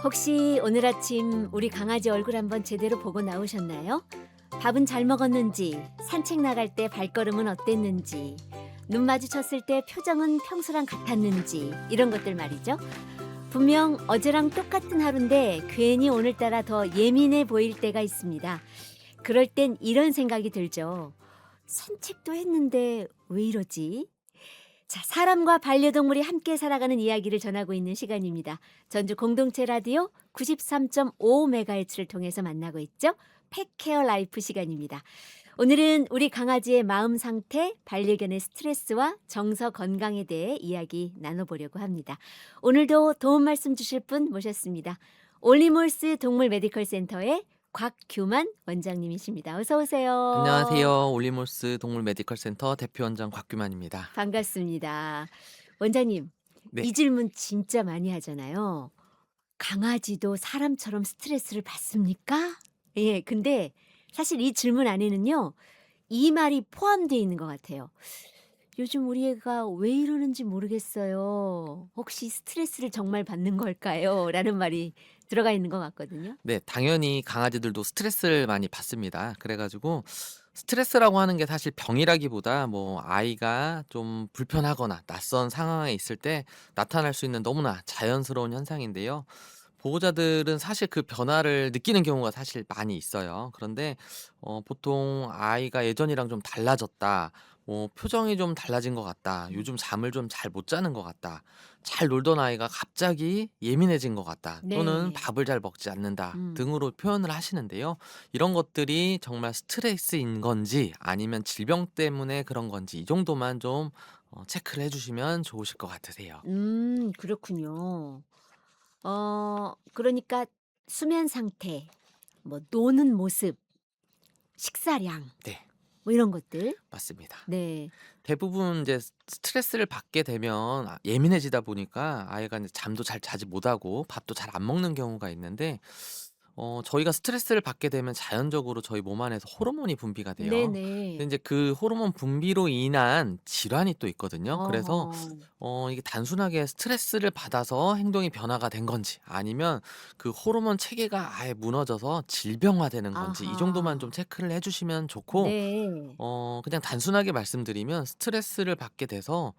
혹시 오늘 아침 우리 강아지 얼굴 한번 제대로 보고 나오셨나요? 밥은 잘 먹었는지, 산책 나갈 때 발걸음은 어땠는지, 눈 마주쳤을 때 표정은 평소랑 같았는지, 이런 것들 말이죠. 분명 어제랑 똑같은 하루인데 괜히 오늘따라 더 예민해 보일 때가 있습니다. 그럴 땐 이런 생각이 들죠. 산책도 했는데 왜 이러지? 자, 사람과 반려동물이 함께 살아가는 이야기를 전하고 있는 시간입니다. 전주 공동체 라디오 93.5MHz를 통해서 만나고 있죠. 펫케어 라이프 시간입니다. 오늘은 우리 강아지의 마음 상태, 반려견의 스트레스와 정서 건강에 대해 이야기 나눠보려고 합니다. 오늘도 도움 말씀 주실 분 모셨습니다. 올리몰스 동물 메디컬 센터의 곽규만 원장님이십니다. 어서 오세요. 안녕하세요. 올리몰스 동물 메디컬 센터 대표원장 곽규만입니다. 반갑습니다. 원장님, 네. 이 질문 진짜 많이 하잖아요. 강아지도 사람처럼 스트레스를 받습니까? 예, 근데 사실 이 질문 안에는요, 이 말이 포함되어 있는 것 같아요. 요즘 우리 애가 왜 이러는지 모르겠어요. 혹시 스트레스를 정말 받는 걸까요? 라는 말이 들어가 있는 것 같거든요. 네, 당연히 강아지들도 스트레스를 많이 받습니다. 그래 가지고 스트레스라고 하는 게 사실 병이라기보다 뭐 아이가 좀 불편하거나 낯선 상황에 있을 때 나타날 수 있는 너무나 자연스러운 현상인데요. 보호자들은 사실 그 변화를 느끼는 경우가 사실 많이 있어요. 그런데 보통 아이가 예전이랑 좀 달라졌다. 뭐 표정이 좀 달라진 것 같다. 음. 요즘 잠을 좀 잘 못 자는 것 같다. 잘 놀던 아이가 갑자기 예민해진 것 같다. 또는 네. 밥을 잘 먹지 않는다. 음. 등으로 표현을 하시는데요. 이런 것들이 정말 스트레스인 건지 아니면 질병 때문에 그런 건지 이 정도만 좀 체크를 해주시면 좋으실 것 같으세요. 그렇군요. 그러니까 수면 상태, 뭐 노는 모습, 식사량 네, 뭐 이런 것들. 맞습니다. 네. 대부분 이제 스트레스를 받게 되면 예민해지다 보니까 아이가 이제 잠도 잘 자지 못하고 밥도 잘 안 먹는 경우가 있는데 저희가 스트레스를 받게 되면 자연적으로 저희 몸 안에서 호르몬이 분비가 돼요. 근데 네네. 인제 그 호르몬 분비로 인한 질환이 또 있거든요. 그래서 어허. 이게 단순하게 스트레스를 받아서 행동이 변화가 된 건지 아니면 그 호르몬 체계가 아예 무너져서 질병화되는 건지 이 정도만 좀 아하. 체크를 해 주시면 좋고 네. 그냥 단순하게 말씀드리면 스트레스를 받게 돼서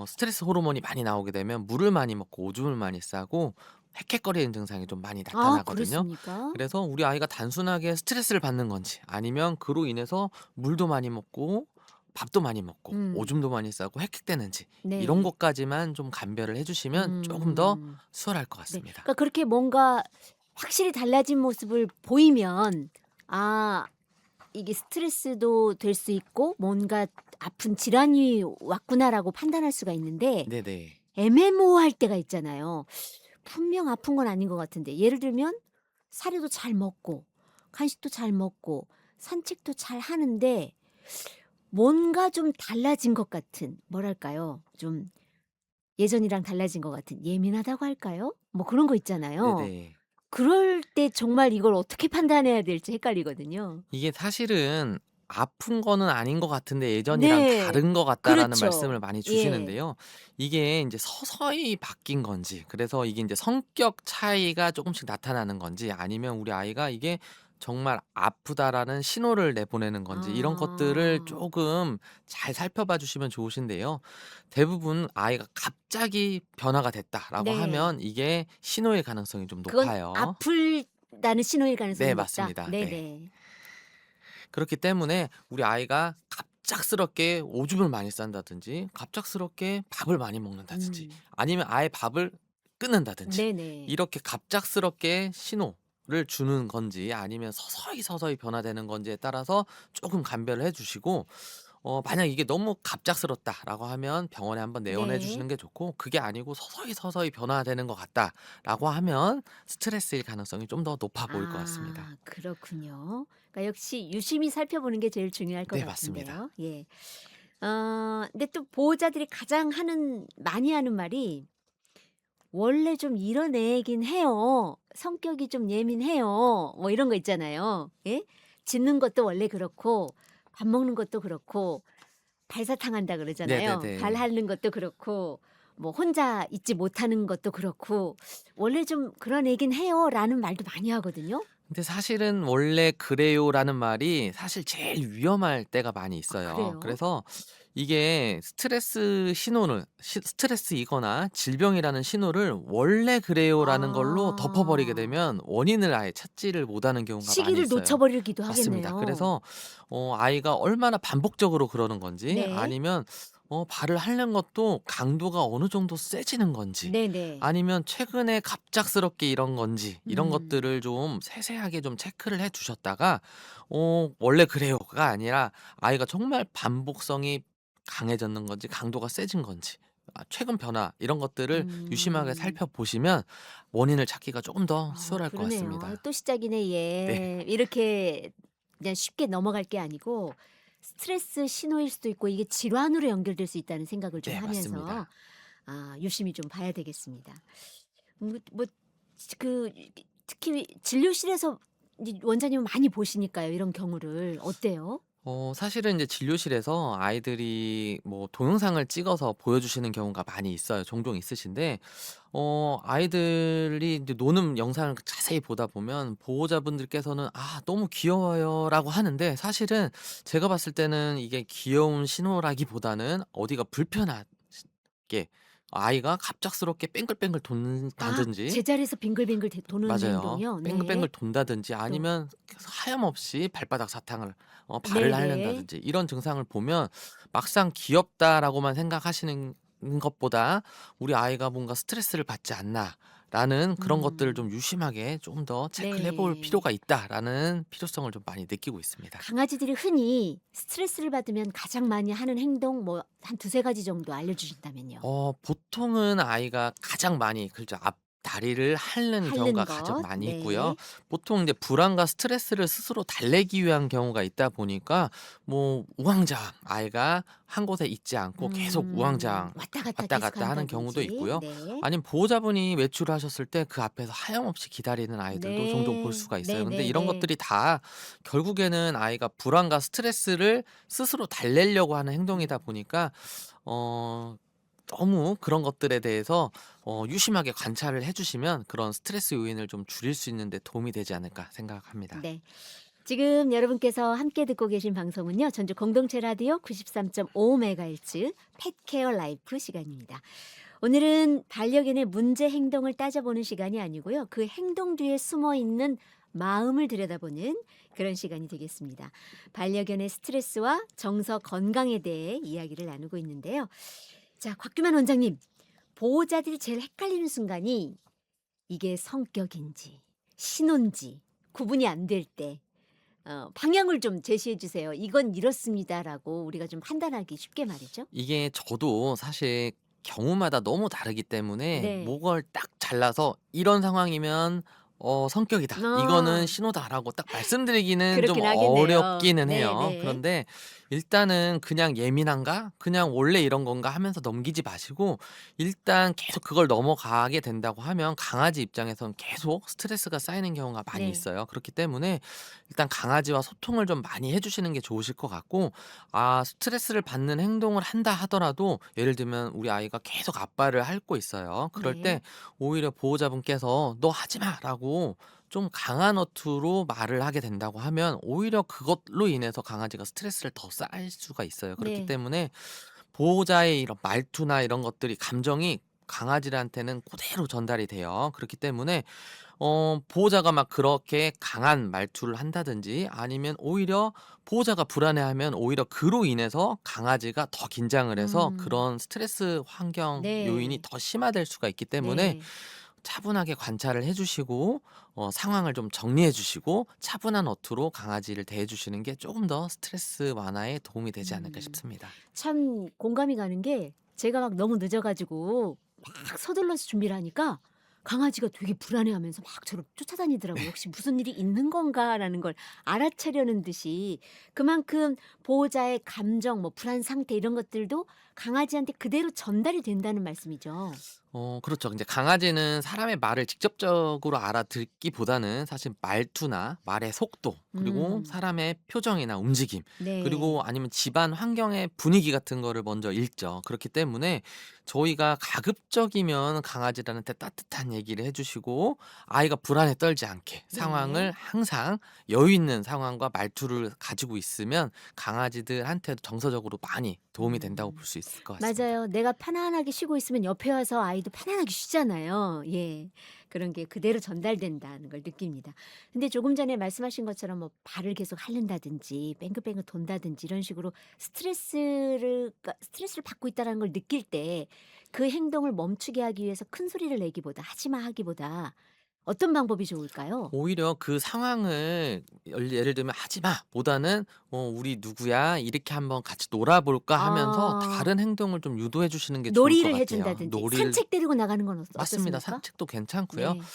스트레스 호르몬이 많이 나오게 되면 물을 많이 먹고 오줌을 많이 싸고 헥헥거리는 증상이 좀 많이 아, 나타나거든요. 그렇습니까? 그래서 우리 아이가 단순하게 스트레스를 받는 건지 아니면 그로 인해서 물도 많이 먹고 밥도 많이 먹고 음. 오줌도 많이 싸고 헥헥대는지 이런 네. 것까지만 좀 감별을 해 주시면 조금 더 음. 수월할 것 네. 같습니다. 그러니까 그렇게 뭔가 확실히 달라진 모습을 보이면 아, 이게 스트레스도 될 수 있고 뭔가 '아픈 질환이 왔구나.'라고 판단할 수가 있는데 네네. 애매모호할 때가 있잖아요. 분명 아픈 건 아닌 것 같은데 예를 들면 사료도 잘 먹고 간식도 잘 먹고 산책도 잘 하는데 뭔가 좀 달라진 것 같은 뭐랄까요? 좀 예전이랑 달라진 것 같은 예민하다고 할까요? 뭐 그런 거 있잖아요. 네네. 그럴 때 정말 이걸 어떻게 판단해야 될지 헷갈리거든요. 이게 사실은 "아픈 거는 아닌 것 같은데 예전이랑 네. 다른 것 같다."라는 말씀을 그렇죠. 많이 예. 주시는데요. 이게 인제 서서히 바뀐 건지 그래서 이게 인제 성격 차이가 쪼금씩 나타나는 건지 아니면 우리 아이가 이게 정말 '아프다.'라는 신호를 내보내는 건지 이런 것들을 아. 쪼금 잘 살펴봐 주시면 좋으신데요. 대부분 아이가 "갑자기 변화가 됐다."라고 네. 하면 이게 신호일 가능성이 좀 그건 높아요. 아플다는 신호일 가능성이 네, 높다. 맞습니다. 네. 네네. 그렇기 때문에 우리 아이가 갑작스럽게 오줌을 많이 싼다든지 갑작스럽게 밥을 많이 먹는다든지 음. 아니면 아예 밥을 끊는다든지 네네. 이렇게 갑작스럽게 신호를 주는 건지 아니면 서서히 서서히 변화되는 건지에 따라서 조금 감별을 해 주시고 만약 이게 너무 갑작스럽다라고 하면 병원에 한번 내원해 네. 주시는 게 좋고 그게 아니고 서서히 서서히 변화되는 것 같다라고 하면 스트레스일 가능성이 좀 더 높아 보일 것 같습니다. 아, 그렇군요. 그러니까 역시 유심히 살펴보는 게 제일 중요할 것 네, 맞습니다. 같은데요. 예. 근데 또 보호자들이 가장 많이 하는 말이 "원래 좀 이런 애이긴 해요. 성격이 좀 예민해요." 뭐 이런 거 있잖아요. 예? 짖는 것도 원래 그렇고 밥 먹는 것도 그렇고 발사탕한다 그러잖아요. 발 네네네. 핥는 것도 그렇고 뭐 혼자 있지 못하는 것도 그렇고 원래 좀 그런 애긴 해요라는 말도 많이 하거든요. 근데 사실은 "원래 그래요."라는 말이 사실 제일 위험할 때가 많이 아, 있어요. 그래요? 그래서 이게 스트레스 신호를 스트레스이거나 질병이라는 신호를 "원래 그래요."라는 걸로 덮어 버리게 아, 되면 원인을 아예 찾지를 못하는 경우가 많이 시기를 있어요. 놓쳐버리기도 맞습니다. 하겠네요. 그래서 아이가 얼마나 반복적으로 그러는 건지, 네, 아니면 발을 핥는 것도 강도가 어느 정도 세지는 건지, 네네. 아니면 최근에 갑작스럽게 이런 건지, 이런 음. 것들을 좀 세세하게 좀 체크를 해 두셨다가 "원래 그래요."가 아니라 아이가 정말 반복성이 강해졌는 건지 강도가 세진 건지, 최근 변화 이런 것들을 유심하게 음. 살펴보시면 원인을 찾기가 조금 더 아, 수월할 것 그러네요. 아, 같습니다. 또 시작이네 네. 얘. 이렇게 그냥 쉽게 넘어갈 게 아니고 스트레스 신호일 수도 있고 이게 질환으로 연결될 수 있다는 생각을 좀 네, 하면서 맞습니다. 유심히 좀 봐야 되겠습니다. 뭐 그 특히 진료실에서 이제 원장님은 많이 보시니까요. 이런 경우를 어때요? 사실은 이제 진료실에서 아이들이 뭐 동영상을 찍어서 보여주시는 경우가 많이 있어요. 종종 있으신데, 아이들이 이제 노는 영상을 자세히 보다 보면 보호자분들께서는 "아, 너무 귀여워요."라고 하는데, 사실은 제가 봤을 때는 이게 귀여운 신호라기보다는 어디가 불편하게, 아이가 갑작스럽게 뺑글뺑글 아, 돈다든지, 제자리에서 빙글빙글 도는 맞아요. 행동이요? 네. 뺑글뺑글 돈다든지, 또 아니면 계속 하염없이 발바닥 사탕을 발을 네네. 핥는다든지, 이런 증상을 보면 막상 귀엽다라고만 생각하시는 것보다 '우리 아이가 뭔가 스트레스를 받지 않나.'라는 그런 것들을 좀 음. 유심하게 좀 더 체크를 해 볼 네. 필요가 있다라는 필요성을 좀 많이 느끼고 있습니다. 강아지들이 흔히 스트레스를 받으면 가장 많이 하는 행동 뭐 한 두세 가지 정도 알려주신다면요. 보통은 아이가 가장 많이, 그렇죠, 앞다리를 핥는 핥는 경우가 가장 것. 많이 있고요. 네. 보통 이제 불안과 스트레스를 스스로 달래기 위한 경우가 있다 보니까 뭐 우왕좌왕, 아이가 한 곳에 있지 않고 계속 우왕좌왕 왔다 갔다 왔다 계속 갔다 하는 경우도 한다든지. 있고요. 네. 아니면 보호자분이 외출을 하셨을 때 그 앞에서 하염없이 기다리는 아이들도 종종 볼 네. 수가 있어요. 근데 이런 네네네. 것들이 다 결국에는 아이가 불안과 스트레스를 스스로 달래려고 하는 행동이다 음. 보니까 너무 그런 것들에 대해서 유심하게 관찰을 해 주시면 그런 스트레스 요인을 좀 줄일 수 있는 데 도움이 되지 않을까 생각합니다. 네. 지금 여러분께서 함께 듣고 계신 방송은요. 전주 공동체 라디오 93.5MHz 펫케어 라이프 시간입니다. 오늘은 반려견의 문제 행동을 따져보는 시간이 아니고요. 그 행동 뒤에 숨어 있는 마음을 들여다보는 그런 시간이 되겠습니다. 반려견의 스트레스와 정서 건강에 대해 이야기를 나누고 있는데요. 자, 곽규만 원장님. 보호자들이 제일 헷갈리는 순간이 이게 성격인지 신호인지 구분이 안 될 때 방향을 좀 제시해 주세요. "이건 이렇습니다."라고 우리가 좀 판단하기 쉽게 말이죠. 이게 저도 사실 경우마다 너무 다르기 때문에 네. 뭐걸 딱 잘라서 '이런 상황이면 성격이다. 이거는 아, 신호다.'라고 딱 말씀드리기는 좀 그렇긴 하겠네요. 어렵기는 해요. 네네. 그런데 일단은 '그냥 예민한가? 그냥 원래 이런 건가?' 하면서 넘기지 마시고, 일단 계속 그걸 넘어가게 된다고 하면 강아지 입장에선 계속 스트레스가 쌓이는 경우가 많이 네. 있어요. 그렇기 때문에 일단 강아지와 소통을 좀 많이 해 주시는 게 좋으실 것 같고, 스트레스를 받는 행동을 한다 하더라도, 예를 들면 우리 아이가 계속 앞발을 핥고 있어요. 그럴 네. 때 오히려 보호자분께서 "너 하지 마."라고 좀 강한 어투로 말을 하게 된다고 하면, 오히려 그것로 인해서 강아지가 스트레스를 더 쌓을 수가 있어요. 그렇기 네. 때문에 보호자의 이런 말투나 이런 것들이, 감정이 강아지한테는 그대로 전달이 돼요. 그렇기 때문에 보호자가 막 그렇게 강한 말투를 한다든지, 아니면 오히려 보호자가 불안해하면 오히려 그로 인해서 강아지가 더 긴장을 해서 음. 그런 스트레스 환경 요인이 네. 더 심화될 수가 있기 때문에, 네. 차분하게 관찰을 해 주시고 상황을 좀 정리해 주시고 차분한 어투로 강아지를 대해 주시는 게 조금 더 스트레스 완화에 도움이 되지 않을까 음. 싶습니다. 참 공감이 가는 게 제가 막 너무 늦어 가지고 막 서둘러서 준비를 하니까 강아지가 되게 불안해하면서 막 저를 쫓아다니더라고요. '혹시 무슨 일이 있는 건가?'라는 걸 알아채려는 듯이 그만큼 보호자의 감정 뭐 불안 상태 이런 것들도 강아지한테 그대로 전달이 된다는 말씀이죠. 그렇죠. 이제 강아지는 사람의 말을 직접적으로 알아듣기보다는 사실 말투나 말의 속도 그리고 음. 사람의 표정이나 움직임 그리고 네. 아니면 집안 환경의 분위기 같은 거를 먼저 읽죠. 그렇기 때문에 저희가 가급적이면 강아지들한테 따뜻한 얘기를 해 주시고 아이가 불안에 떨지 않게 네. 상황을 항상 여유 있는 상황과 말투를 가지고 있으면 강아지들한테도 정서적으로 많이 도움이 된다고 음. 볼 수 있을 것 같습니다. 맞아요. 내가 편안하게 쉬고 있으면 옆에 와서 아이도 편안하게 쉬잖아요. 예. 그런 게 그대로 전달된다는 걸 느낍니다. 근데 조금 전에 말씀하신 것처럼 뭐 발을 계속 핥는다든지 뱅글뱅글 돈다든지 이런 식으로 스트레스를 받고 있다는 걸 느낄 때 그 행동을 멈추게 하기 위해서 큰 소리를 내기보다 하지 마 하기보다 어떤 방법이 좋을까요? 오히려 그 상황을 예를 들면 "하지 마." 보다는 "우리 누구야. 이렇게 한번 같이 놀아 볼까?" 하면서 아. 다른 행동을 좀 유도해 주시는 게 좋을 것 놀이를 해 같아요. 준다든지 놀이를 산책 데리고 나가는 건 맞습니다. 어떻습니까? 산책도 괜찮고요. 네.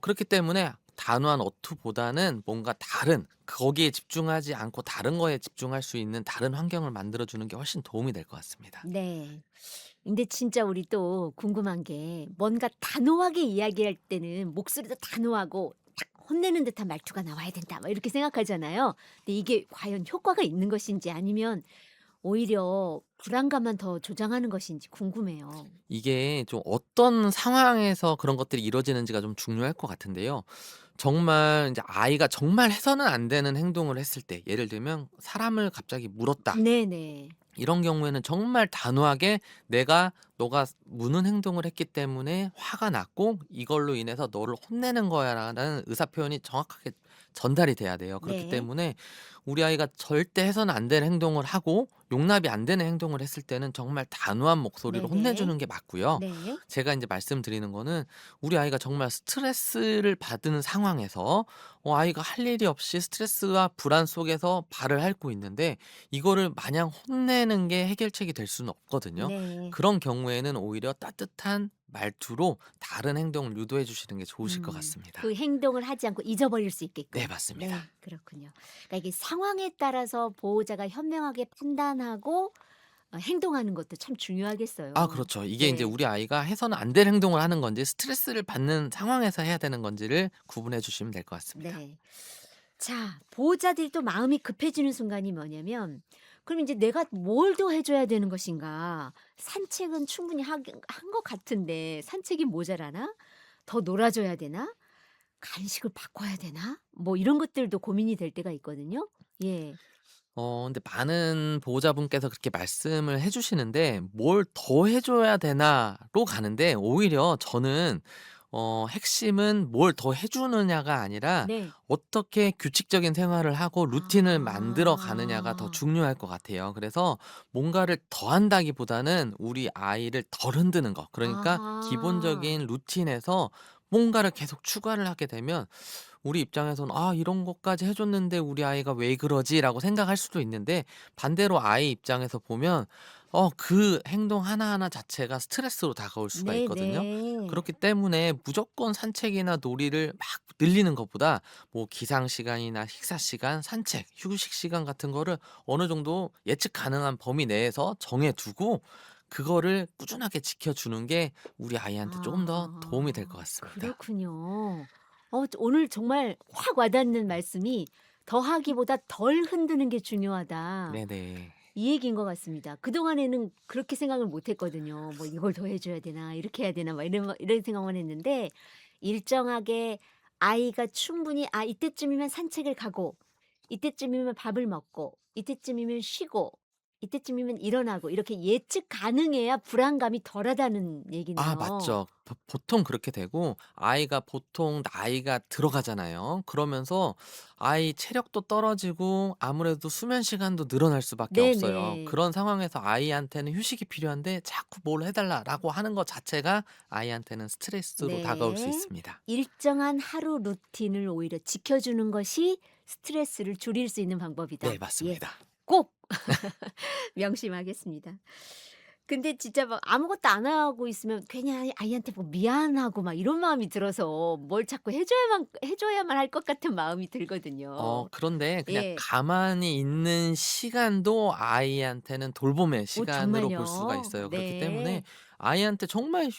그렇기 때문에 단호한 어투보다는 뭔가 다른 거기에 집중하지 않고 다른 거에 집중할 수 있는 다른 환경을 만들어 주는 게 훨씬 도움이 될 것 같습니다. 네. 근데 진짜 우리 또 궁금한 게 뭔가 단호하게 이야기할 때는 목소리도 단호하고 딱 혼내는 듯한 말투가 나와야 된다. 막 이렇게 생각하잖아요. 근데 이게 과연 효과가 있는 것인지 아니면 오히려 불안감만 더 조장하는 것인지 궁금해요. 이게 좀 어떤 상황에서 그런 것들이 이루어지는지가 좀 중요할 것 같은데요. 정말 이제 아이가 정말 해서는 안 되는 행동을 했을 때 예를 들면 사람을 갑자기 물었다. 네네. 이런 경우에는 정말 단호하게 "내가 너가 무는 행동을 했기 때문에 화가 났고 이걸로 인해서 너를 혼내는 거야."라는 의사 표현이 정확하게 전달이 돼야 돼요. 그렇기 네. 때문에 우리 아이가 절대 해서는 안 되는 행동을 하고 용납이 안 되는 행동을 했을 때는 정말 단호한 목소리로 네네. 혼내주는 게 맞고요. 네. 제가 인제 말씀드리는 거는 우리 아이가 정말 스트레스를 받은 상황에서 아이가 할 일이 없이 스트레스와 불안 속에서 발을 핥고 있는데 이거를 마냥 혼내는 게 해결책이 될 수는 없거든요. 네. 그런 경우에는 오히려 따뜻한 말투로 다른 행동을 유도해 주시는 게 좋으실 것 그 같습니다. 행동을 하지 않고 잊어버릴 수 네 있게끔. 네. 맞습니다. 그렇군요. 그러니까 이게 상황에 따라서 보호자가 현명하게 판단하고 행동하는 것도 참 중요하겠어요. 그렇죠. 이게 인제 네. 우리 아이가 해서는 안 될 행동을 하는 건지 스트레스를 받는 상황에서 해야 되는 건지를 구분해 주시면 될 것 같습니다. 네. 자, 보호자들이 또 마음이 급해지는 순간이 뭐냐면 그럼 이제 '내가 뭘 더 해 줘야 되는 것인가? 산책은 충분히 한 것 같은데 산책이 모자라나? 더 놀아 줘야 되나? 간식을 바꿔야 되나?' 뭐 이런 것들도 고민이 될 때가 있거든요. 예. 근데 많은 보호자분께서 그렇게 말씀을 해 주시는데 '뭘 더 해 줘야 되나?'로 가는데 오히려 저는 핵심은 뭘 더 해 주느냐가 아니라 네. 어떻게 규칙적인 생활을 하고 루틴을 만들어 가느냐가 더 아. 중요할 것 같아요. 그래서 뭔가를 더 한다기보다는 우리 아이를 덜 흔드는 거 그러니까 아. 기본적인 루틴에서 뭔가를 계속 추가를 하게 되면 우리 입장에서는 '아 이런 것까지 해 줬는데 우리 아이가 왜 그러지?'라고 생각할 수도 있는데 반대로 아이 입장에서 보면 그 행동 하나하나 자체가 스트레스로 다가올 수가 있거든요. 네네. 그렇기 때문에 무조건 산책이나 놀이를 막 늘리는 것보다 뭐 기상 시간이나 식사 시간, 산책, 휴식 시간 같은 거를 어느 정도 예측 가능한 범위 내에서 정해 두고 그거를 꾸준하게 지켜 주는 게 우리 아이한테 조금 더 도움이 될 것 아. 같습니다. 그렇군요. 오늘 정말 확 와닿는 말씀이 "더하기보다 덜 흔드는 게 중요하다." 네네. 이 얘기인 것 같습니다. 그동안에는 그렇게 생각을 못 했거든요. 뭐 '이걸 더 해 줘야 되나? 이렇게 해야 되나?' 막 이런 생각만 했는데 일정하게 아이가 충분히 이때쯤이면 산책을 가고 이때쯤이면 밥을 먹고 이때쯤이면 쉬고 이때쯤이면 일어나고 이렇게 예측 가능해야 불안감이 덜하다는 얘기네요. 맞죠. 보통 그렇게 되고 아이가 보통 나이가 들어가잖아요. 그러면서 아이 체력도 떨어지고 아무래도 수면 시간도 늘어날 수밖에 없어요. 네네. 그런 상황에서 아이한테는 휴식이 필요한데 자꾸 "뭘 해 달라."라고 하는 것 자체가 아이한테는 스트레스로 다가올 수 네. 있습니다. 일정한 하루 루틴을 오히려 지켜주는 것이 스트레스를 줄일 수 있는 네 방법이다. 예. 맞습니다. 꼭 명심하겠습니다. 근데 진짜 막 아무것도 안 하고 있으면 괜히 아이한테 뭐 미안하고 막 이런 마음이 들어서 뭘 자꾸 해 줘야만 할 것 같은 마음이 들거든요. 그런데 그냥 예. 가만히 있는 시간도 아이한테는 돌봄의 시간으로 볼 수가 정말요? 있어요. 그렇기 때문에 네. 아이한테 정말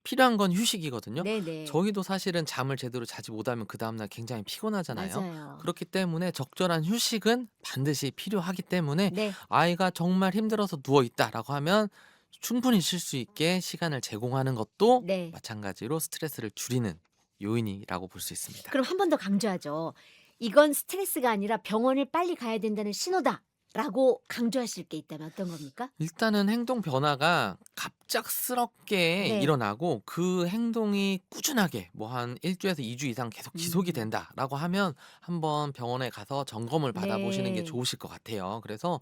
필요한 건 휴식이거든요. 네네. 저희도 사실은 잠을 제대로 자지 못하면 그다음 날 굉장히 피곤하잖아요. 맞아요. 그렇기 때문에 적절한 휴식은 반드시 필요하기 때문에 네. 아이가 정말 힘들어서 누워 있다라고 하면 충분히 쉴 수 있게 시간을 제공하는 것도 네. 마찬가지로 스트레스를 줄이는 요인이라고 볼 수 있습니다. 그럼 한 번 더 강조하죠. "이건 스트레스가 아니라 병원을 빨리 가야 된다는 신호다."라고 강조하실 게 있다면 어떤 겁니까? 일단은 행동 변화가 갑작스럽게 네. 일어나고 그 행동이 꾸준하게 뭐 한 1 주에서 2주 이상 계속 지속이 음. 된다라고 하면 한번 병원에 가서 점검을 받아 보시는 게 네. 좋으실 것 같아요. 그래서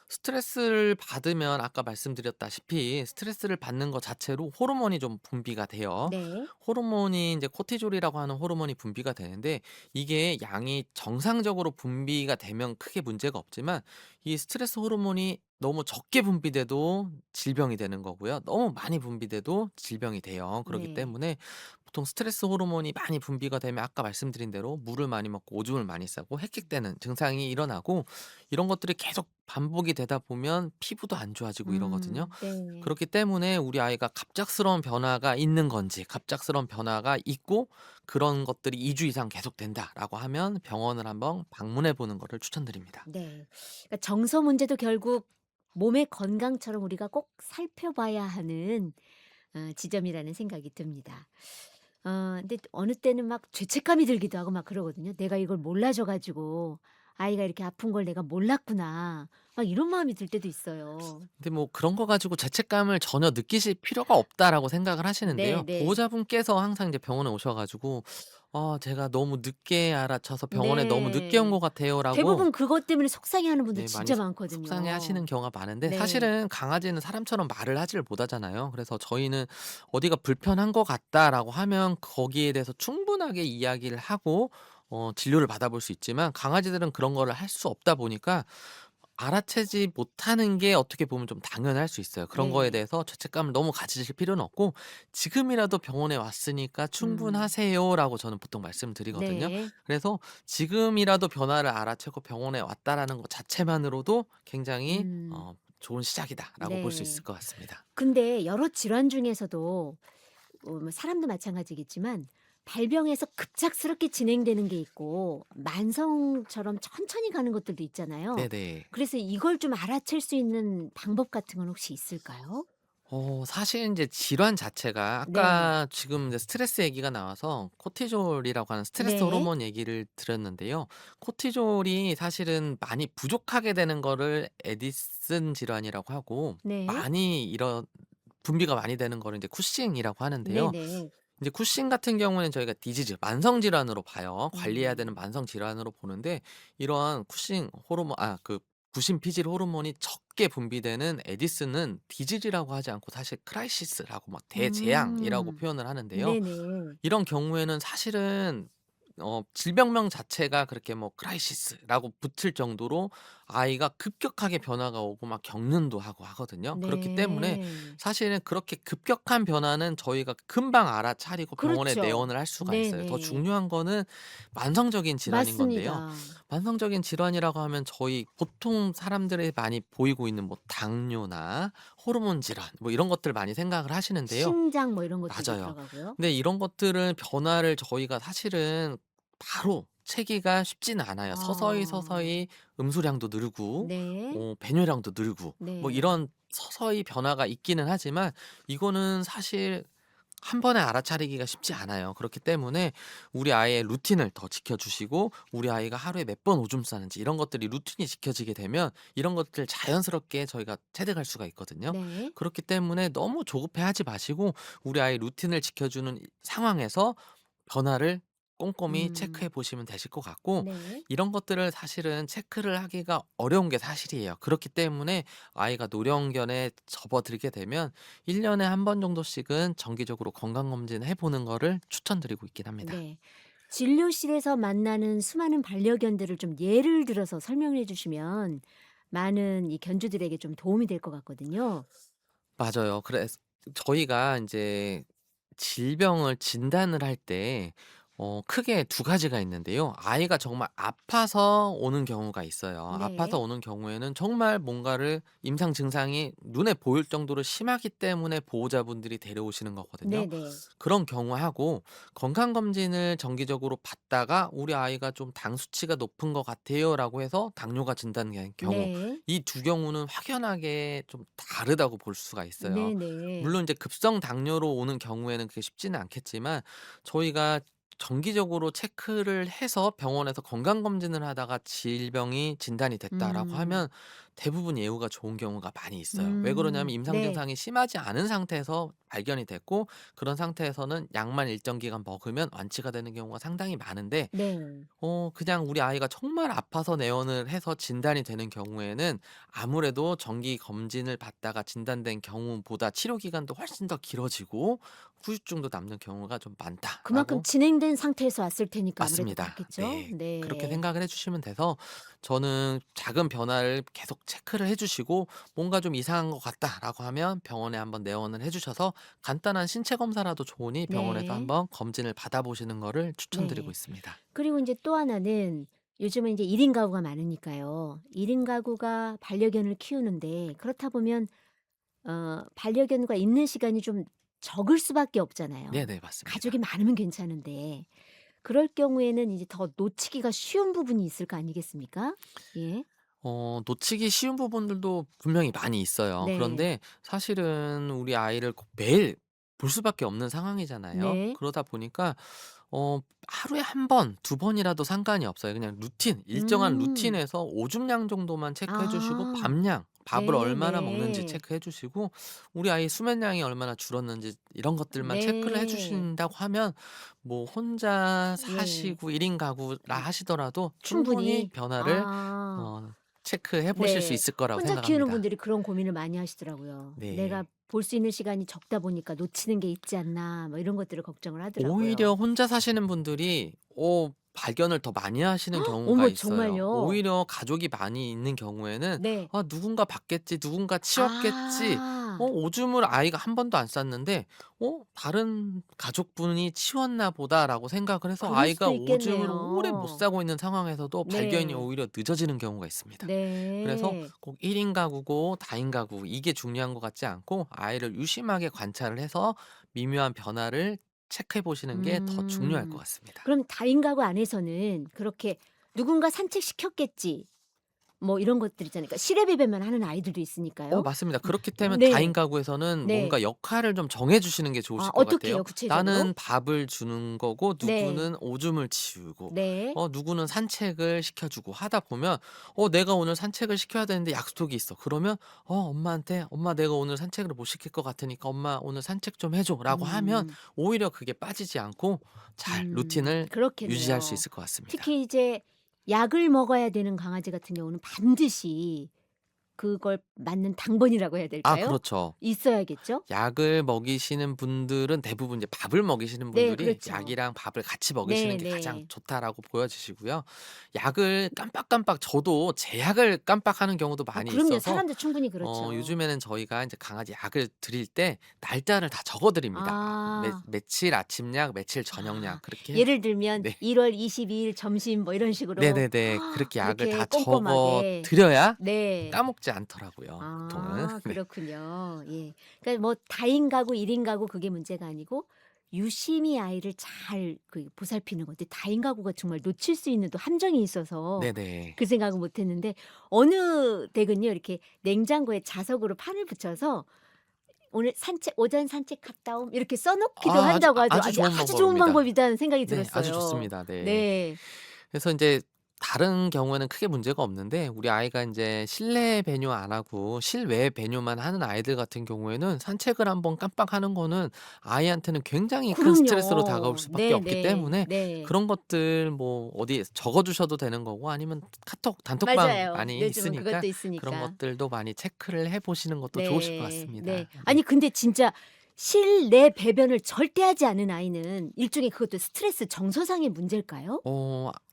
스트레스를 받으면 아까 말씀드렸다시피 스트레스를 받는 것 자체로 호르몬이 좀 분비가 돼요. 네. 호르몬이 이제 코티졸이라고 하는 호르몬이 분비가 되는데 이게 양이 정상적으로 분비가 되면 크게 문제가 없지만 이 스트레스 호르몬이 너무 적게 분비돼도 질병이 되는 거고요. 너무 많이 분비돼도 질병이 돼요. 그렇기 네. 때문에 보통 스트레스 호르몬이 많이 분비가 되면 아까 말씀드린 대로 물을 많이 먹고 오줌을 많이 싸고 헥헥대는 증상이 일어나고 이런 것들이 계속 반복이 되다 보면 피부도 안 좋아지고 이러거든요. 네. 그렇기 때문에 우리 아이가 갑작스러운 변화가 있는 건지 갑작스러운 변화가 있고 그런 것들이 2주 이상 계속된다라고 하면 병원을 한번 방문해 보는 거를 추천드립니다. 네. 그러니까 정서 문제도 결국 몸의 건강처럼 우리가 꼭 살펴봐야 하는 지점이라는 생각이 듭니다. 근데 또 어느 때는 막 죄책감이 들기도 하고 막 그러거든요. '내가 이걸 몰라줘 가지고 아이가 이렇게 아픈 걸 내가 몰랐구나.' 막 이런 마음이 들 때도 있어요. 근데 뭐 그런 거 가지고 죄책감을 전혀 느끼실 필요가 없다라고 생각을 하시는데요. 네네. 보호자분께서 항상 이제 병원에 오셔 가지고 "제가 너무 늦게 알아차서 병원에 너무 늦게 온 것 네. 같아요."라고 대부분 그것 때문에 속상해하는 분들 네 많이 진짜 속상해하시는 많거든요. 경우가 많은데 네. 사실은 강아지는 사람처럼 말을 하지를 못하잖아요. 그래서 저희는 "어디가 불편한 것 같다."라고 하면 거기에 대해서 충분하게 이야기를 하고 진료를 받아볼 수 있지만 강아지들은 그런 거를 할 수 없다 보니까 알아채지 못하는 게 어떻게 보면 좀 당연할 수 있어요. 그런 거에 네. 대해서 죄책감을 너무 가지실 필요는 없고 "지금이라도 병원에 왔으니까 음. 충분하세요."라고 저는 보통 말씀드리거든요. 네. 그래서 지금이라도 변화를 알아채고 병원에 왔다라는 것 자체만으로도 굉장히 음. 좋은 시작이다라고 볼 수 있을 네. 것 같습니다. 근데 여러 질환 중에서도 뭐 사람도 마찬가지겠지만 발병해서 급작스럽게 진행되는 게 있고 만성처럼 천천히 가는 것들도 있잖아요. 네네. 그래서 이걸 좀 알아챌 수 있는 방법 같은 건 혹시 있을까요? 사실 인제 질환 자체가 네. 아까 지금 이제 스트레스 얘기가 나와서 코티졸이라고 하는 스트레스 네. 호르몬 얘기를 드렸는데요. 코티졸이 사실은 많이 부족하게 되는 거를 에디슨 질환이라고 하고 네. 많이 분비가 많이 되는 거를 인제 쿠싱이라고 하는데요. 네네. 이제 쿠싱 같은 경우에는 저희가 디지즈 만성 질환으로 봐요. 관리해야 되는 음. 만성 질환으로 보는데 이러한 쿠싱 호르몬 그 부신 피질 호르몬이 적게 분비되는 에디스는 디지즈라고 하지 않고 사실 크라이시스라고 막 대재앙이라고 음. 표현을 하는데요. 네네. 이런 경우에는 사실은 질병명 자체가 그렇게 뭐 크라이시스라고 붙을 정도로 아이가 급격하게 변화가 오고 막 겪는도 하고 하거든요. 그렇기 때문에 네. 사실은 그렇게 급격한 변화는 저희가 금방 알아차리고 병원에 그렇죠. 내원을 할 수가 있어요. 더 네네. 중요한 거는 만성적인 질환인 건데요. 맞습니다. 만성적인 질환이라고 하면 저희 보통 사람들이 많이 보이고 있는 뭐 당뇨나 호르몬 질환 뭐 이런 것들 많이 생각을 하시는데요. 신장 뭐 이런 것들도 맞아요. 들어가고요. 근데 이런 것들은 변화를 저희가 사실은 바로 채기가 쉽지는 않아요. 서서히 아. 서서히 음수량도 늘고 네. 배뇨량도 늘고 뭐 네. 이런 서서히 변화가 있기는 하지만 이거는 사실 한 번에 알아차리기가 쉽지 않아요. 그렇기 때문에 우리 아이의 루틴을 더 지켜주시고 우리 아이가 하루에 몇 번 오줌 싸는지 이런 것들이 루틴이 지켜지게 되면 이런 것들 자연스럽게 저희가 체득할 수가 있거든요. 네. 그렇기 때문에 너무 조급해하지 마시고 우리 아이 루틴을 지켜주는 상황에서 변화를 꼼꼼히 체크해 음. 보시면 되실 것 같고 네. 이런 것들을 사실은 체크를 하기가 어려운 게 사실이에요. 그렇기 때문에 아이가 노령견에 접어들게 되면 1 년에 한 번 정도씩은 정기적으로 건강검진 해 보는 거를 추천드리고 있긴 합니다. 네. 진료실에서 만나는 수많은 반려견들을 좀 예를 들어서 설명해 주시면 많은 이 견주들에게 좀 도움이 될 것 같거든요. 맞아요. 그래서 저희가 인제 질병을 진단을 할 때 크게 두 가지가 있는데요. 아이가 정말 아파서 오는 경우가 있어요. 아파서 네. 오는 경우에는 정말 뭔가를 임상 증상이 눈에 보일 정도로 심하기 때문에 보호자분들이 데려오시는 거거든요. 네네. 그런 경우하고 건강검진을 정기적으로 받다가 "우리 아이가 좀 당 수치가 높은 것 같아요."라고 해서 당뇨가 진단된 경우, 네. 이 두 경우는 확연하게 좀 다르다고 볼 수가 있어요. 네네. 물론 이제 급성 당뇨로 오는 경우에는 그게 쉽지는 않겠지만, 저희가 정기적으로 체크를 해서 병원에서 건강검진을 하다가 질병이 진단이 됐다라고 음. 하면 대부분 예후가 좋은 경우가 많이 있어요. 왜 그러냐면 임상 네. 증상이 심하지 않은 상태에서 발견이 됐고, 그런 상태에서는 약만 일정 기간 먹으면 완치가 되는 경우가 상당히 많은데, 네. 그냥 우리 아이가 정말 아파서 내원을 해서 진단이 되는 경우에는 아무래도 정기 검진을 받다가 진단된 경우보다 치료 기간도 훨씬 더 길어지고 후유증도 남는 경우가 좀 그만큼 많다라고. 진행된 상태에서 왔을 테니까 아무래도 맞습니다. 그렇겠죠? 네. 그렇게 네. 생각을 해 주시면 돼서, 저는 작은 변화를 계속 체크를 해 주시고 '뭔가 좀 이상한 것 같다.'라고 하면 병원에 한번 내원을 해 주셔서 간단한 신체 검사라도 좋으니 병원에서 네. 한번 검진을 받아 보시는 거를 추천드리고 네. 있습니다. 그리고 인제 또 하나는 요즘은 인제 1인 가구가 많으니까요. 1인 가구가 반려견을 키우는데 그렇다 보면 반려견과 있는 시간이 좀 적을 수밖에 없잖아요. 네네. 가족이 맞습니다. 많으면 괜찮은데 그럴 경우에는 이제 더 놓치기가 쉬운 부분이 있을 거 아니겠습니까? 예. 놓치기 쉬운 부분들도 분명히 많이 있어요. 네. 그런데 사실은 우리 아이를 꼭 매일 볼 수밖에 없는 상황이잖아요. 네. 그러다 보니까 하루에 한 번, 두 번이라도 상관이 없어요. 그냥 루틴, 일정한 음. 루틴에서 오줌량 정도만 체크해 주시고, 아. 밥량, 밥을 네 얼마나 먹는지 네. 체크해 주시고, 우리 아이 수면량이 얼마나 줄었는지 이런 것들만 체크를 해 네. 주신다고 하면, 뭐 혼자 예. 사시고 1인 가구라 하시더라도 충분히 충분히. 변화를 아. 어 체크해 보실 수 네. 있을 거라고 혼자 키우는 생각합니다. 분들이 그런 고민을 많이 하시더라고요. '내가 네. 볼 수 있는 시간이 적다 보니까 놓치는 게 있지 않나.' 뭐 이런 것들을 걱정을 오히려 하더라고요. 혼자 사시는 분들이 발견을 더 많이 하시는 경우가 어머 있어요. 정말요? 오히려 가족이 많이 있는 경우에는 네. '아 누군가 봤겠지. 누군가 치웠겠지.' 아. 오줌을 아이가 한 번도 안 쌌는데 '다른 가족분이 치웠나 보다.'라고 생각을 해서 그럴 아이가 수도 오줌을 오래 못 있겠네요. 싸고 있는 상황에서도 발견이 네. 오히려 늦어지는 경우가 있습니다. 그래서 네. 꼭 1인 가구고 다인 가구 이게 중요한 것 같지 않고, 아이를 유심하게 관찰을 해서 미묘한 변화를 체크해 보시는 게 더 중요할 것 음. 같습니다. 그럼 다인 가구 안에서는 그렇게 '누군가 산책시켰겠지.' 뭐 이런 것들 있잖아요. 그러니까 시래비배만 하는 아이들도 있으니까요. 맞습니다. 그렇기 때문에 다인 네. 가구에서는 네. 뭔가 역할을 좀 정해 주시는 게 아 좋으실 것 같아요. 어떻게 해요 구체적으로? 나는 밥을 주는 거고 네. 누구는 오줌을 치우고 네. 누구는 산책을 시켜 주고 하다 보면, 내가 오늘 산책을 시켜야 되는데 약속이 있어. 그러면 엄마한테 "엄마 내가 오늘 산책을 못 시킬 것 같으니까 엄마 오늘 산책 좀 해 줘."라고 하면 음. 오히려 그게 빠지지 않고 잘 루틴을 유지할 수 그렇겠네요. 있을 것 같습니다. 특히 이제 약을 먹어야 되는 강아지 같은 경우는 반드시 그걸 맞는 당번이라고 해야 아 될까요? 그렇죠. 있어야겠죠? 약을 먹이시는 분들은 대부분 이제 밥을 먹이시는 네 분들이 그렇죠. 약이랑 밥을 같이 먹이시는 네 게 가장 네. 좋다라고 보여지시고요. 약을 깜빡깜빡, 저도 제 약을 깜빡하는 경우도 많이 그럼요. 있어서 사람들 충분히 그렇죠. 요즘에는 저희가 인제 강아지 약을 드릴 때 날짜를 다 적어 드립니다. 아. 며칠 아침약, 며칠 저녁약 아. 그렇게. 예를 들면 네. 1월 22일 점심 뭐 이런 식으로 네네네. 그렇게 약을 그렇게 다 적어 꼼꼼하게. 드려야 네. 까먹지 않더라고요, 보통은. 아 네. 그렇군요. 예. 그러니까 뭐 다인 가구 1인 가구 그게 문제가 아니고 유심히 아이를 잘 보살피는 건데 다인 가구가 정말 놓칠 수 있는 또 함정이 있어서 네네. 그 생각은 못 했는데 어느 댁은요 이렇게 냉장고에 자석으로 판을 붙여서 "오늘 산책 오전 산책 갔다 옴." 이렇게 써 놓기도 한다고 하더라 아주 아주 좋은 아주 좋은 방법입니다. 방법이다는 생각이 네. 아주 들었어요. 좋습니다. 네. 네. 그래서 인제 다른 경우에는 크게 문제가 없는데, 우리 아이가 인제 실내 배뇨 안 하고 실외 배뇨만 하는 아이들 같은 경우에는 산책을 한번 깜빡하는 거는 아이한테는 굉장히 큰 스트레스로 다가올 그럼요. 수밖에 없기 네네. 때문에, 네. 그런 것들 뭐 어디에 적어 주셔도 되는 거고, 아니면 카톡 단톡방 맞아요. 많이 요즘은 있으니까 그것도 그런 있으니까. 것들도 많이 체크를 해 보시는 것도 좋으실 것 네. 네. 같습니다. 네. 아니 근데 진짜 실내 배변을 절대 하지 않은 아이는 일종의 그것도 스트레스 정서상의 문제일까요?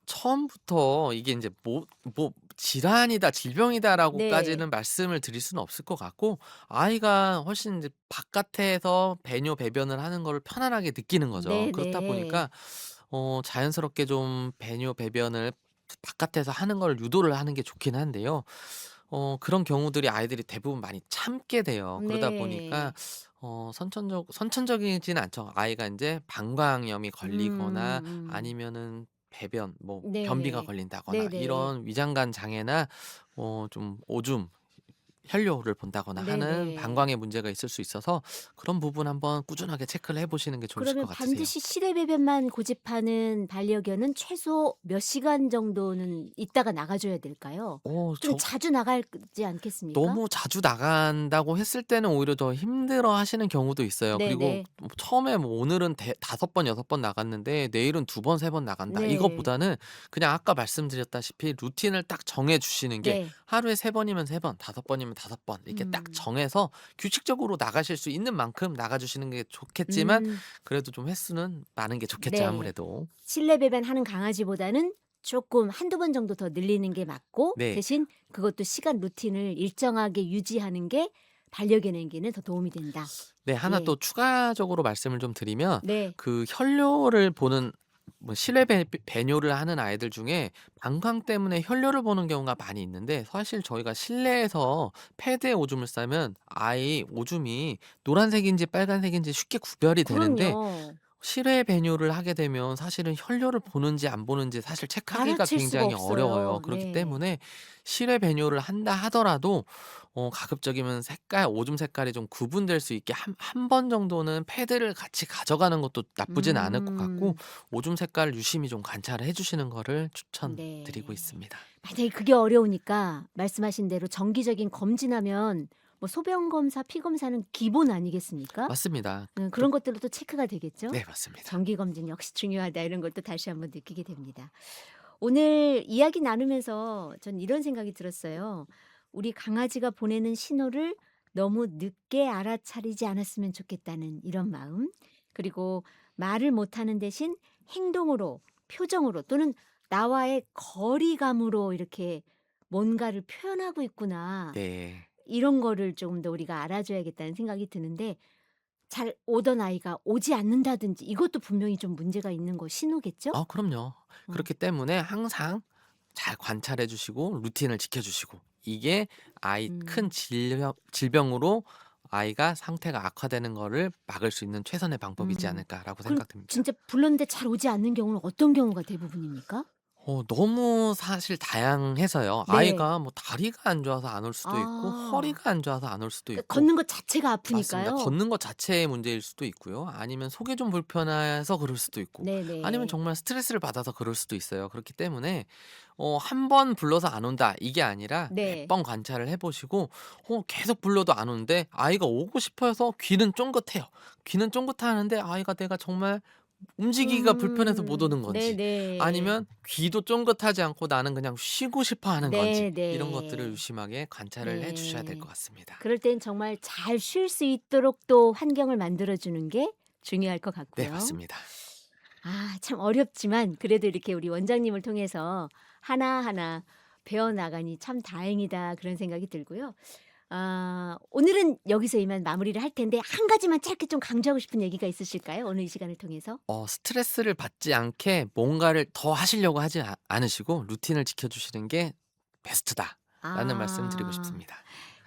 처음부터 이게 인제 뭐 "질환이다. 네. 질병이다."라고까지는 말씀을 드릴 수는 없을 것 같고, 아이가 훨씬 이제 바깥에서 배뇨 배변을 하는 거를 편안하게 느끼는 거죠. 그렇다 네네. 보니까 자연스럽게 좀 배뇨, 배변을 바깥에서 하는 걸 유도를 하는 게 좋긴 한데요. 그런 경우들이 아이들이 대부분 많이 참게 돼요. 그러다 보니까 네. 선천적이진 않죠. 아이가 인제 방광염이 걸리거나 아니면은 배변 변비가 네. 걸린다거나 네네. 이런 위장관 장애나 좀 오줌, 혈뇨를 본다거나 하는 네네. 방광에 문제가 있을 수 있어서 그런 부분 한번 꾸준하게 체크를 해 보시는 게 좋으실 것 그러면 같으세요. 반드시 실외배변만 고집하는 반려견은 최소 몇 시간 정도는 있다가 나가 줘야 될까요? 좀 저 자주 나가지 않겠습니까? 너무 자주 나간다고 했을 때는 오히려 더 힘들어하시는 경우도 있어요. 그리고 네네. 처음에 오늘은 5번 6번 나갔는데 내일은 2번 3번 나간다. 네. 이것보다는 그냥 아까 말씀드렸다시피 루틴을 딱 정해 주시는 게 네. 하루에 3 번이면 3 번, 5 번이면 5번 이렇게 딱 음. 정해서 규칙적으로 나가실 수 있는 만큼 나가 주시는 게 좋겠지만 음. 그래도 좀 횟수는 많은 게 좋겠죠, 네. 아무래도. 실내 배변하는 강아지보다는 조금 한두 번 정도 더 늘리는 게 맞고 네. 대신 그것도 시간 루틴을 일정하게 유지하는 게 반려견에게는 더 도움이 된다. 네. 하나 예. 또 추가적으로 말씀을 좀 드리면 네. 그 혈뇨를 보는 실외 배뇨를 하는 아이들 중에 방광 때문에 혈뇨를 보는 경우가 많이 있는데 사실 저희가 실내에서 패드에 오줌을 싸면 아이 오줌이 노란색인지 빨간색인지 쉽게 구별이 되는데 그럼요. 실외 배뇨를 하게 되면 사실은 혈뇨를 보는지 안 보는지 사실 체크하기가 알아챌 수가 굉장히 어려워요. 없어요. 그렇기 네. 때문에 실외 배뇨를 한다 하더라도 가급적이면 오줌 색깔이 좀 구분될 수 있게 한 번 정도는 패드를 같이 가져가는 것도 나쁘진 않을 것 같고 음. 오줌 색깔을 유심히 좀 관찰을 해 주시는 거를 추천드리고 네. 있습니다. 만약에 그게 어려우니까 말씀하신 대로 정기적인 검진하면 뭐 소변 검사, 피 검사는 기본 아니겠습니까? 맞습니다. 그런 것들로 또 체크가 되겠죠? 네 맞습니다. 정기 검진 역시 중요하다 이런 걸 또 다시 한번 느끼게 됩니다. 오늘 이야기 나누면서 전 이런 생각이 들었어요. 우리 강아지가 보내는 신호를 너무 늦게 알아차리지 않았으면 좋겠다는 이런 마음. 그리고 말을 못하는 대신 행동으로, 표정으로 또는 나와의 거리감으로 이렇게 뭔가를 표현하고 있구나. 네. 이런 거를 조금 더 우리가 알아줘야겠다는 생각이 드는데 잘 오던 아이가 오지 않는다든지 이것도 분명히 좀 문제가 있는 거 신호겠죠? 그럼요. 어. 그렇기 때문에 항상 잘 관찰해 주시고 루틴을 지켜 주시고 이게 아이 큰 음. 질병으로 아이가 상태가 악화되는 거를 막을 수 있는 최선의 방법이지 음. 않을까라고 그럼 생각됩니다. 진짜 불렀는데 잘 오지 않는 경우는 어떤 경우가 대부분입니까? 너무 사실 다양해서요. 네. 아이가 다리가 안 좋아서 안 올 수도 있고 아. 허리가 안 좋아서 안 올 수도 그러니까 있고 걷는 것 자체가 맞습니다. 아프니까요. 걷는 것 자체의 문제일 수도 있고요. 아니면 속이 좀 불편해서 그럴 수도 있고 아니면 네네. 정말 스트레스를 받아서 그럴 수도 있어요. 그렇기 때문에 한 번 불러서 안 온다 이게 아니라 몇 네. 번 관찰을 해 보시고 계속 불러도 안 오는데 아이가 오고 싶어 해서 귀는 쫑긋해요. 귀는 쫑긋하는데 아이가 내가 정말 움직이기가 불편해서 못 오는 건지 네네. 아니면 귀도 쫑긋하지 않고 나는 그냥 쉬고 싶어 하는 건지 이런 것들을 네네. 유심하게 관찰을 해 주셔야 될 것 네. 같습니다. 그럴 땐 정말 잘 쉴 수 있도록 또 환경을 만들어 주는 게 중요할 것 네 같고요. 맞습니다. 아 참 어렵지만 그래도 이렇게 우리 원장님을 통해서 하나하나 배워 나가니 참 다행이다 그런 생각이 들고요. 아 오늘은 여기서 이만 마무리를 할 텐데 한 가지만 짧게 좀 강조하고 싶은 얘기가 있으실까요? 오늘 이 시간을 통해서? 스트레스를 받지 않게 뭔가를 더 하시려고 하지 않으시고 루틴을 지켜 주시는 게 베스트다라는 말씀 드리고 아 싶습니다.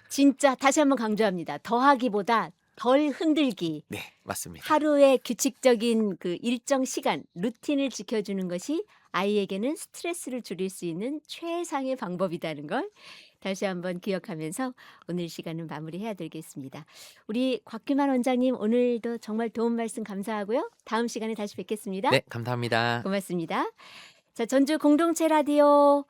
진짜 다시 한번 강조합니다. 더하기보다 덜 흔들기. 네 맞습니다. 하루의 규칙적인 그 일정 시간, 루틴을 지켜주는 것이 아이에게는 스트레스를 줄일 수 있는 최상의 방법이라는 걸 다시 한번 기억하면서 오늘 시간은 마무리해야 되겠습니다. 우리 곽규만 원장님 오늘도 정말 도움 말씀 감사하고요. 다음 시간에 다시 뵙겠습니다. 네 감사합니다. 고맙습니다. 자, 전주 공동체 라디오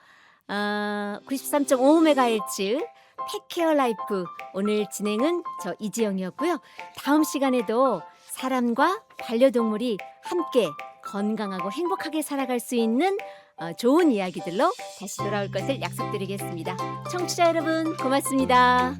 93.5MHz 펫케어 라이프 오늘 진행은 저 이지영이었고요. 다음 시간에도 사람과 반려동물이 함께 건강하고 행복하게 살아갈 수 있는 좋은 이야기들로 다시 돌아올 것을 약속드리겠습니다. 청취자 여러분 고맙습니다.